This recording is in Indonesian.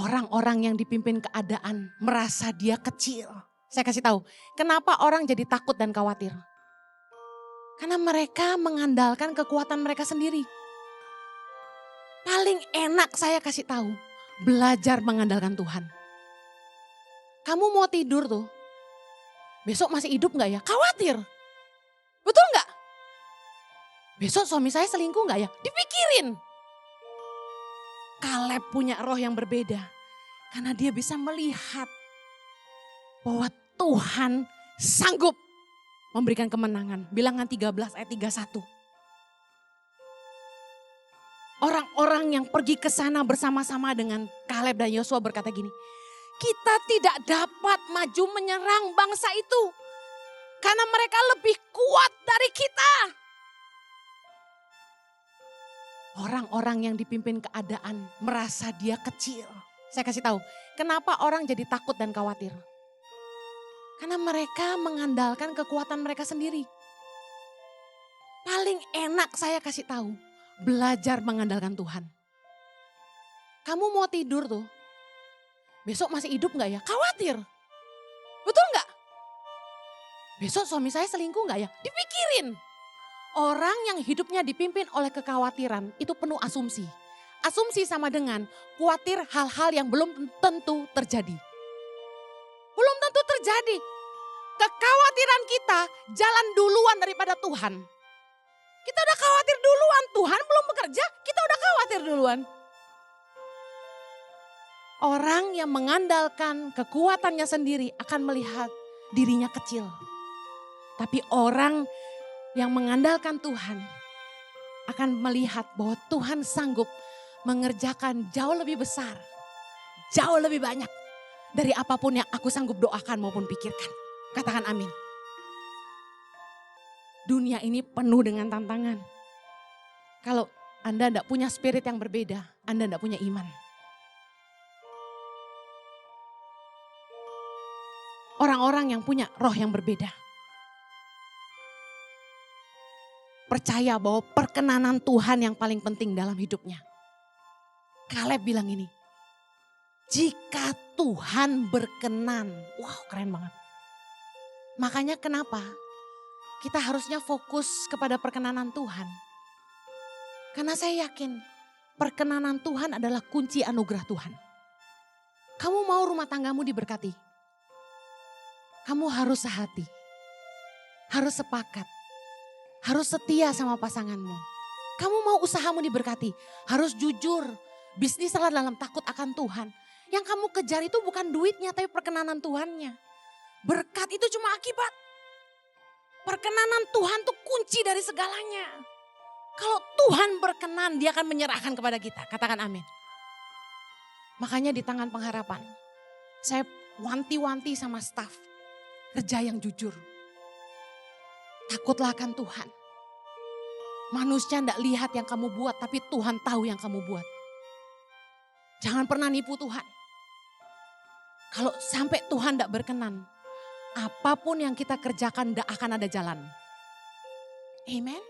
Orang-orang yang dipimpin keadaan merasa dia kecil. Saya kasih tahu, kenapa orang jadi takut dan khawatir? Karena mereka mengandalkan kekuatan mereka sendiri. Paling enak saya kasih tahu, belajar mengandalkan Tuhan. Kamu mau tidur tuh, besok masih hidup gak ya? Khawatir. Betul gak? Besok suami saya selingkuh gak ya? Dipikirin. Kaleb punya roh yang berbeda. Karena dia bisa melihat bahwa Tuhan sanggup memberikan kemenangan. Bilangan 13 ayat 31. Orang-orang yang pergi ke sana bersama-sama dengan Kaleb dan Yosua berkata gini, kita tidak dapat maju menyerang bangsa itu. Karena mereka lebih kuat dari kita. Orang-orang yang dipimpin keadaan merasa dia kecil. Saya kasih tahu, kenapa orang jadi takut dan khawatir? Karena mereka mengandalkan kekuatan mereka sendiri. Paling enak saya kasih tahu, belajar mengandalkan Tuhan. Kamu mau tidur tuh, besok masih hidup gak ya? Khawatir. Betul gak? Besok suami saya selingkuh gak ya? Dipikirin. Orang yang hidupnya dipimpin oleh kekhawatiran itu penuh asumsi. Asumsi sama dengan khawatir hal-hal yang belum tentu terjadi. Belum tentu terjadi. Kekhawatiran kita jalan duluan daripada Tuhan. Kita udah khawatir duluan, Tuhan belum bekerja, kita udah khawatir duluan. Orang yang mengandalkan kekuatannya sendiri akan melihat dirinya kecil. Tapi orang yang mengandalkan Tuhan akan melihat bahwa Tuhan sanggup mengerjakan jauh lebih besar, jauh lebih banyak dari apapun yang aku sanggup doakan maupun pikirkan. Katakan amin. Dunia ini penuh dengan tantangan. Kalau Anda tidak punya spirit yang berbeda, Anda tidak punya iman. Orang-orang yang punya roh yang berbeda. Percaya bahwa perkenanan Tuhan yang paling penting dalam hidupnya. Kaleb bilang ini, jika Tuhan berkenan, wow keren banget. Makanya kenapa kita harusnya fokus kepada perkenanan Tuhan. Karena saya yakin perkenanan Tuhan adalah kunci anugerah Tuhan. Kamu mau rumah tanggamu diberkati? Kamu harus sehati, harus sepakat. Harus setia sama pasanganmu. Kamu mau usahamu diberkati, harus jujur. Bisnislah dalam takut akan Tuhan. Yang kamu kejar itu bukan duitnya, tapi perkenanan Tuhannya. Berkat itu cuma akibat. Perkenanan Tuhan tuh kunci dari segalanya. Kalau Tuhan berkenan, dia akan menyerahkan kepada kita. Katakan amin. Makanya di tangan pengharapan, saya wanti-wanti sama staf. Kerja yang jujur. Takutlah akan Tuhan. Manusia tidak lihat yang kamu buat, tapi Tuhan tahu yang kamu buat. Jangan pernah nipu Tuhan. Kalau sampai Tuhan tidak berkenan, apapun yang kita kerjakan tidak akan ada jalan. Amen.